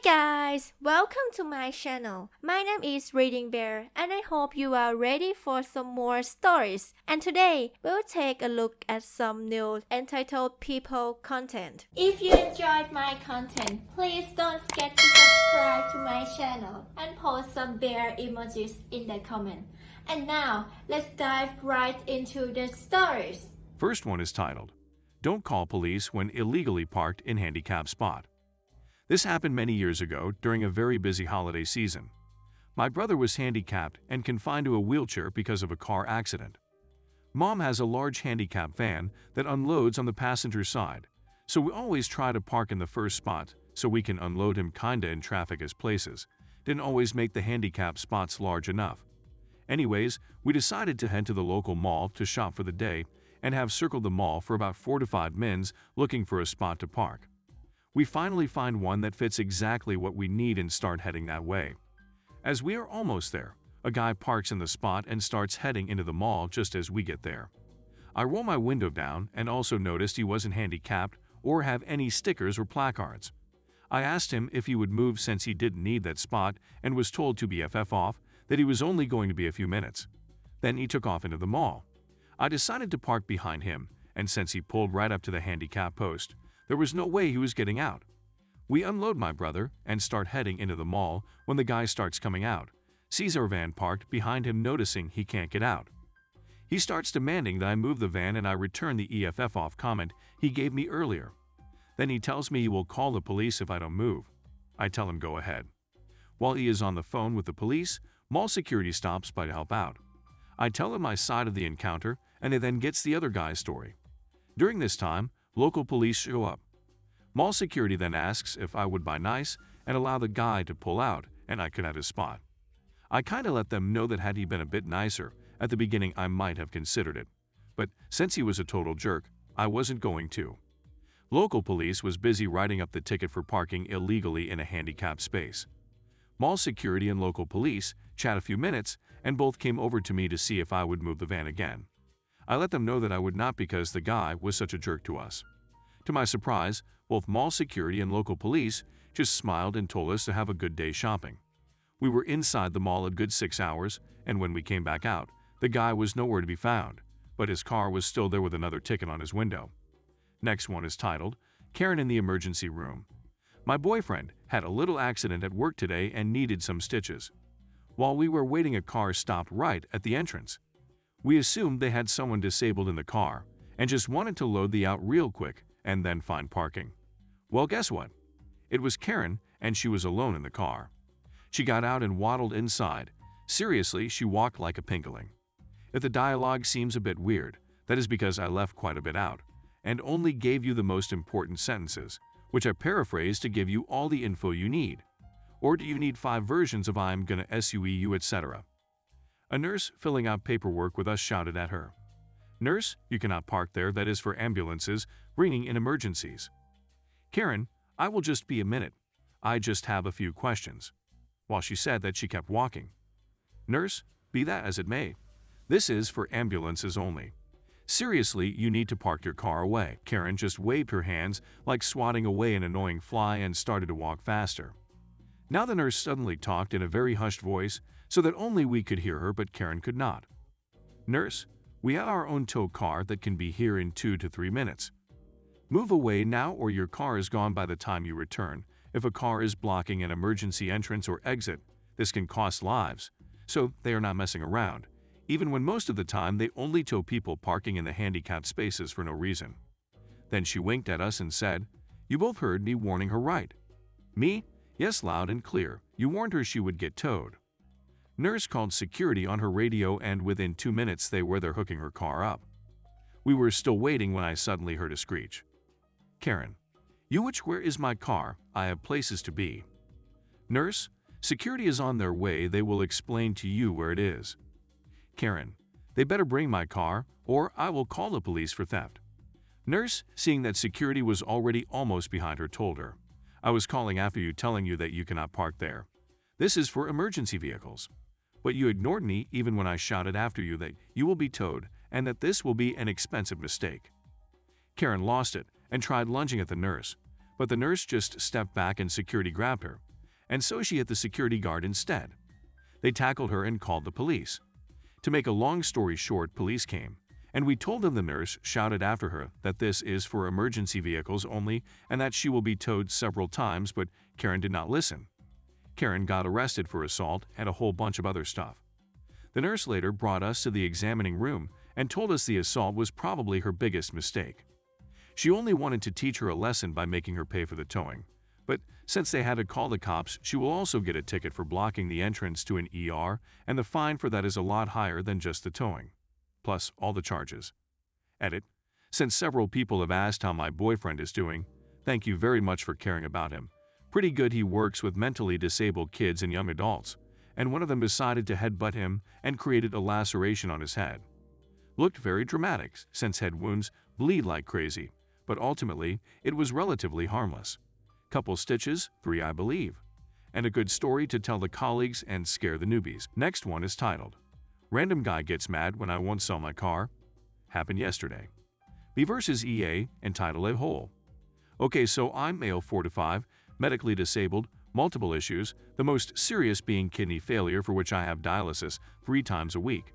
Guys, welcome to my channel. My name is ReadingBear and I hope you are ready for some more stories. And today, we'll take a look at some new entitled people content. If you enjoyed my content, please don't forget to subscribe to my channel and post some bear emojis in the comment. And now, let's dive right into the stories. First one is titled, Don't Call Police When Illegally Parked in Handicapped Spot. This happened many years ago during a very busy holiday season. My brother was handicapped and confined to a wheelchair because of a car accident. Mom has a large handicapped van that unloads on the passenger side, so we always try to park in the first spot so we can unload him kinda in traffic as places didn't always make the handicapped spots large enough. Anyways, we decided to head to the local mall to shop for the day and have circled the mall for about 4 to 5 minutes looking for a spot to park. We finally find one that fits exactly what we need and start heading that way. As we are almost there, a guy parks in the spot and starts heading into the mall just as we get there. I roll my window down and also noticed he wasn't handicapped or have any stickers or placards. I asked him if he would move since he didn't need that spot and was told to BFF off that he was only going to be a few minutes. Then he took off into the mall. I decided to park behind him, and since he pulled right up to the handicap post, there was no way he was getting out. We unload my brother and start heading into the mall when the guy starts coming out, sees our van parked behind him noticing he can't get out. He starts demanding that I move the van and I return the EFF off comment he gave me earlier. Then he tells me he will call the police if I don't move. I tell him go ahead. While he is on the phone with the police, mall security stops by to help out. I tell him my side of the encounter and he then gets the other guy's story. During this time, local police show up. Mall security then asks if I would buy nice and allow the guy to pull out and I could have his spot. I kinda let them know that had he been a bit nicer, at the beginning I might have considered it. But since he was a total jerk, I wasn't going to. Local police was busy writing up the ticket for parking illegally in a handicapped space. Mall security and local police chat a few minutes and both came over to me to see if I would move the van again. I let them know that I would not because the guy was such a jerk to us. To my surprise, both mall security and local police just smiled and told us to have a good day shopping. We were inside the mall a good 6 hours, and when we came back out, the guy was nowhere to be found, but his car was still there with another ticket on his window. Next one is titled, Karen in the Emergency Room. My boyfriend had a little accident at work today and needed some stitches. While we were waiting, a car stopped right at the entrance. We assumed they had someone disabled in the car and just wanted to load the out real quick and then find parking. Well, guess what? It was Karen and she was alone in the car. She got out and waddled inside. Seriously, she walked like a pinkeling. If the dialogue seems a bit weird, that is because I left quite a bit out and only gave you the most important sentences, which I paraphrased to give you all the info you need. Or do you need 5 versions of I'm gonna sue you, etc.? A nurse filling out paperwork with us shouted at her, "Nurse, you cannot park there, that is for ambulances bringing in emergencies." Karen, "I will just be a minute. I just have a few questions." While she said that, she kept walking. Nurse, "Be that as it may. This is for ambulances only. Seriously, you need to park your car away." Karen just waved her hands like swatting away an annoying fly and started to walk faster. Now the nurse suddenly talked in a very hushed voice so that only we could hear her but Karen could not. "Nurse, we have our own tow car that can be here in 2 to 3 minutes. Move away now or your car is gone by the time you return. If a car is blocking an emergency entrance or exit, this can cost lives, so they are not messing around, even when most of the time they only tow people parking in the handicapped spaces for no reason." Then she winked at us and said, "You both heard me warning her, right?" Me? "Yes, loud and clear. You warned her she would get towed." Nurse called security on her radio and within 2 minutes they were there hooking her car up. We were still waiting when I suddenly heard a screech. Karen, "You which where is my car? I have places to be." Nurse, "Security is on their way, they will explain to you where it is." Karen, "They better bring my car or I will call the police for theft." Nurse, seeing that security was already almost behind her, told her, "I was calling after you telling you that you cannot park there. This is for emergency vehicles. But you ignored me even when I shouted after you that you will be towed and that this will be an expensive mistake." Karen lost it and tried lunging at the nurse, but the nurse just stepped back and security grabbed her, and so she hit the security guard instead. They tackled her and called the police. To make a long story short, police came, and we told them the nurse shouted after her that this is for emergency vehicles only and that she will be towed several times, but Karen did not listen. Karen got arrested for assault and a whole bunch of other stuff. The nurse later brought us to the examining room and told us the assault was probably her biggest mistake. She only wanted to teach her a lesson by making her pay for the towing. But since they had to call the cops, she will also get a ticket for blocking the entrance to an ER, and the fine for that is a lot higher than just the towing. Plus all the charges. Edit. Since several people have asked how my boyfriend is doing, thank you very much for caring about him. Pretty good. He works with mentally disabled kids and young adults, and one of them decided to headbutt him and created a laceration on his head. Looked very dramatic since head wounds bleed like crazy, but ultimately it was relatively harmless. Couple stitches, 3 I believe. And a good story to tell the colleagues and scare the newbies. Next one is titled, Random Guy Gets Mad When I Won't Sell My Car. Happened yesterday. B versus EA, entitled A Hole. Okay, so I'm male 4 to 5, medically disabled, multiple issues, the most serious being kidney failure for which I have dialysis 3 times a week.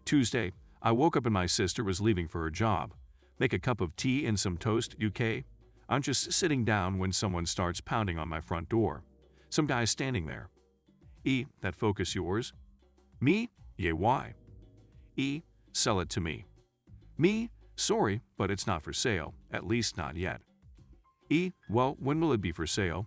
Tuesday, I woke up and my sister was leaving for her job. Make a cup of tea and some toast, UK. I'm just sitting down when someone starts pounding on my front door. Some guy standing there. E, that focus yours? Me? Yeah, why? E, sell it to me. Me, sorry, but it's not for sale, at least not yet. E, well, when will it be for sale?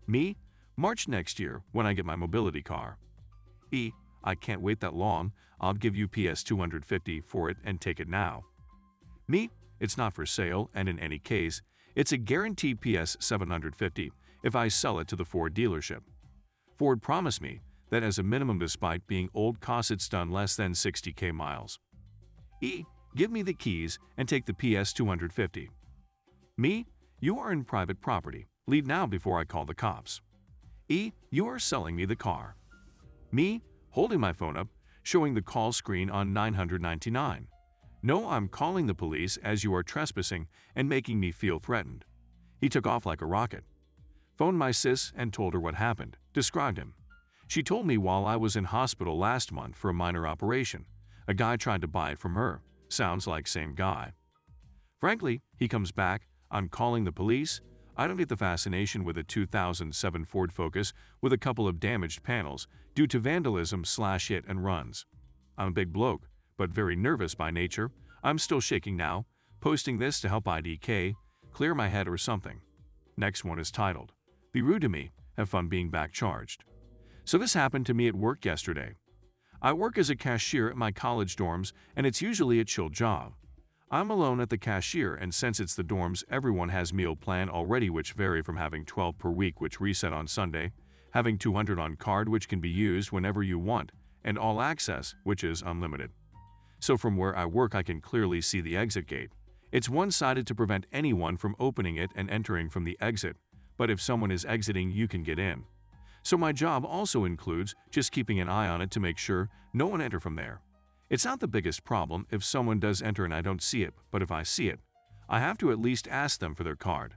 Me, March next year, when I get my mobility car. E, I can't wait that long, I'll give you PS 250 for it and take it now. Me, it's not for sale, and in any case, it's a guaranteed PS 750 if I sell it to the Ford dealership. Ford promised me that as a minimum, despite being old cars, it's done less than 60k miles. E, give me the keys and take the PS 250. Me, you are in private property. Leave now before I call the cops. E, you are selling me the car. Me, holding my phone up, showing the call screen on 999. No, I'm calling the police as you are trespassing and making me feel threatened. He took off like a rocket. Phoned my sis and told her what happened, described him. She told me while I was in hospital last month for a minor operation, a guy tried to buy it from her. Sounds like same guy. Frankly, he comes back, I'm calling the police. I don't get the fascination with a 2007 Ford Focus with a couple of damaged panels due to vandalism / hit and runs. I'm a big bloke, but very nervous by nature. I'm still shaking now, posting this to help IDK, clear my head or something. Next one is titled, Be Rude to Me, Have Fun Being Back Charged. So this happened to me at work yesterday. I work as a cashier at my college dorms, and it's usually a chill job. I'm alone at the cashier, and since it's the dorms, everyone has meal plan already, which vary from having 12 per week, which reset on Sunday, having 200 on card, which can be used whenever you want, and all access, which is unlimited. So from where I work, I can clearly see the exit gate. It's one-sided to prevent anyone from opening it and entering from the exit, but if someone is exiting, you can get in. So my job also includes just keeping an eye on it to make sure no one enter from there. It's not the biggest problem if someone does enter and I don't see it, but if I see it, I have to at least ask them for their card.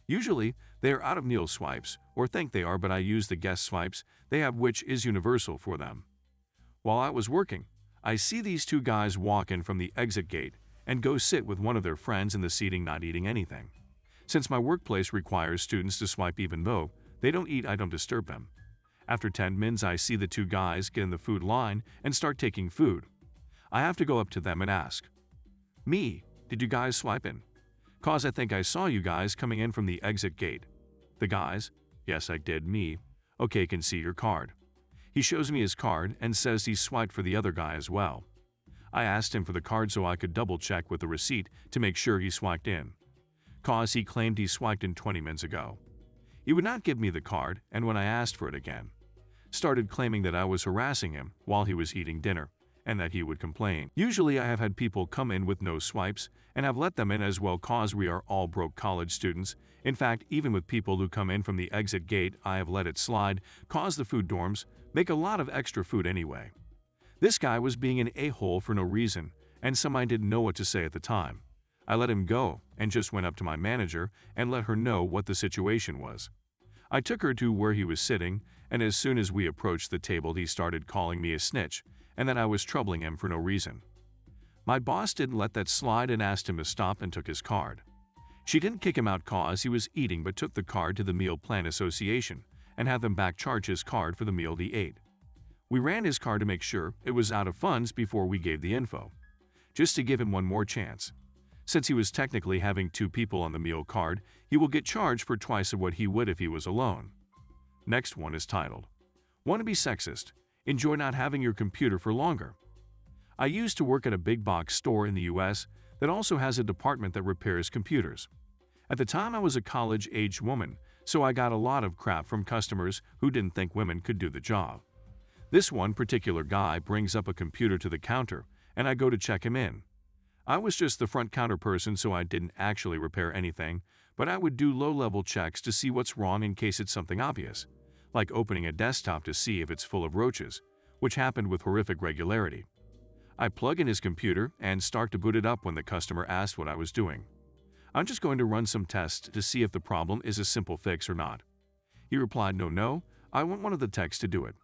Usually, they are out of meal swipes, or think they are, but I use the guest swipes they have, which is universal for them. While I was working, I see these 2 guys walk in from the exit gate and go sit with one of their friends in the seating, not eating anything. Since my workplace requires students to swipe even though they don't eat, I don't disturb them. After 10 minutes, I see the 2 guys get in the food line and start taking food. I have to go up to them and ask, Me, did you guys swipe in? Cause I think I saw you guys coming in from the exit gate. The guys, yes I did. Me, okay, can see your card. He shows me his card and says he swiped for the other guy as well. I asked him for the card so I could double check with the receipt to make sure he swiped in. Cause he claimed he swiped in 20 minutes ago. He would not give me the card, and when I asked for it again, started claiming that I was harassing him while he was eating dinner, and that he would complain. Usually I have had people come in with no swipes and have let them in as well, cause we are all broke college students. In fact, even with people who come in from the exit gate, I have let it slide, cause the food dorms make a lot of extra food anyway. This guy was being an a-hole for no reason, and some I didn't know what to say at the time. I let him go and just went up to my manager and let her know what the situation was. I took her to where he was sitting, and as soon as we approached the table he started calling me a snitch and that I was troubling him for no reason. My boss didn't let that slide and asked him to stop and took his card. She didn't kick him out cause he was eating but took the card to the Meal Plan Association and had them back charge his card for the meal he ate. We ran his card to make sure it was out of funds before we gave the info, just to give him one more chance. Since he was technically having 2 people on the meal card, he will get charged for twice of what he would if he was alone. Next one is titled, "Want to be sexist? Enjoy not having your computer for longer." I used to work at a big box store in the US that also has a department that repairs computers. At the time I was a college-aged woman, so I got a lot of crap from customers who didn't think women could do the job. This one particular guy brings up a computer to the counter, and I go to check him in. I was just the front counter person, so I didn't actually repair anything, but I would do low-level checks to see what's wrong in case it's something obvious, like opening a desktop to see if it's full of roaches, which happened with horrific regularity. I plug in his computer and start to boot it up when the customer asked what I was doing. I'm just going to run some tests to see if the problem is a simple fix or not. He replied, no, I want one of the techs to do it.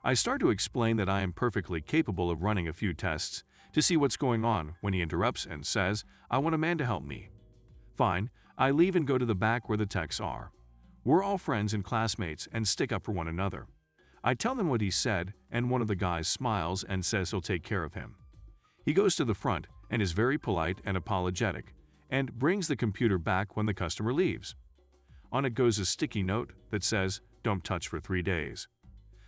I start to explain that I am perfectly capable of running a few tests to see what's going on when he interrupts and says, I want a man to help me. Fine, I leave and go to the back where the techs are. We're all friends and classmates and stick up for one another. I tell them what he said, and one of the guys smiles and says he'll take care of him. He goes to the front and is very polite and apologetic, and brings the computer back when the customer leaves. On it goes a sticky note that says, "Don't touch for 3 days."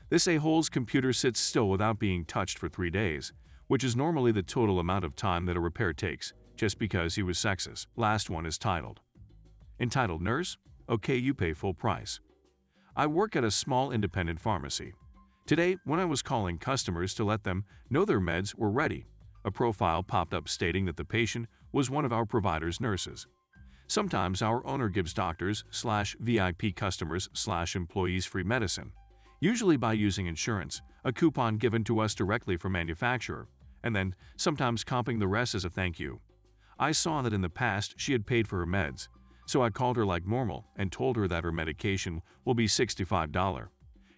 This a-hole's computer sits still without being touched for 3 days, which is normally the total amount of time that a repair takes, just because he was sexist. Last one is entitled Nurse, Okay, you pay full price. I work at a small independent pharmacy. Today, when I was calling customers to let them know their meds were ready, a profile popped up stating that the patient was one of our provider's nurses. Sometimes our owner gives doctors/VIP customers/employees free medicine, usually by using insurance, a coupon given to us directly from manufacturer, and then sometimes comping the rest as a thank you. I saw that in the past she had paid for her meds, so I called her like normal and told her that her medication will be $65.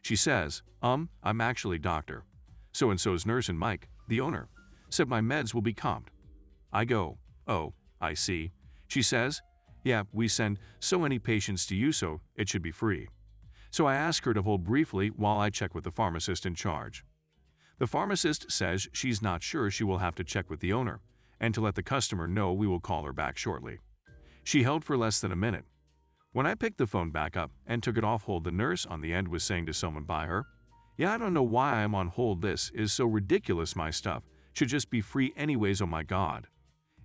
She says, I'm actually doctor. So-and-so's nurse, and Mike, the owner, said my meds will be comped. I go, oh, I see. She says, yeah, we send so many patients to you, so it should be free. So I ask her to hold briefly while I check with the pharmacist in charge. The pharmacist says she's not sure, she will have to check with the owner, and to let the customer know we will call her back shortly. She held for less than a minute. When I picked the phone back up and took it off hold, the nurse on the end was saying to someone by her, yeah, I don't know why I'm on hold, this is so ridiculous, my stuff should just be free anyways, oh my god,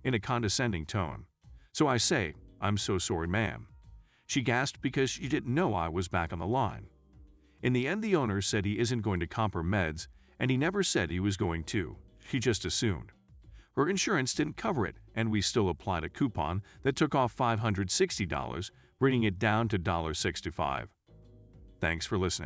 in a condescending tone. So I say, I'm so sorry, ma'am. She gasped because she didn't know I was back on the line. In the end, the owner said he isn't going to comp her meds, and he never said he was going to. He just assumed. Her insurance didn't cover it, and we still applied a coupon that took off $560, bringing it down to $65. Thanks for listening.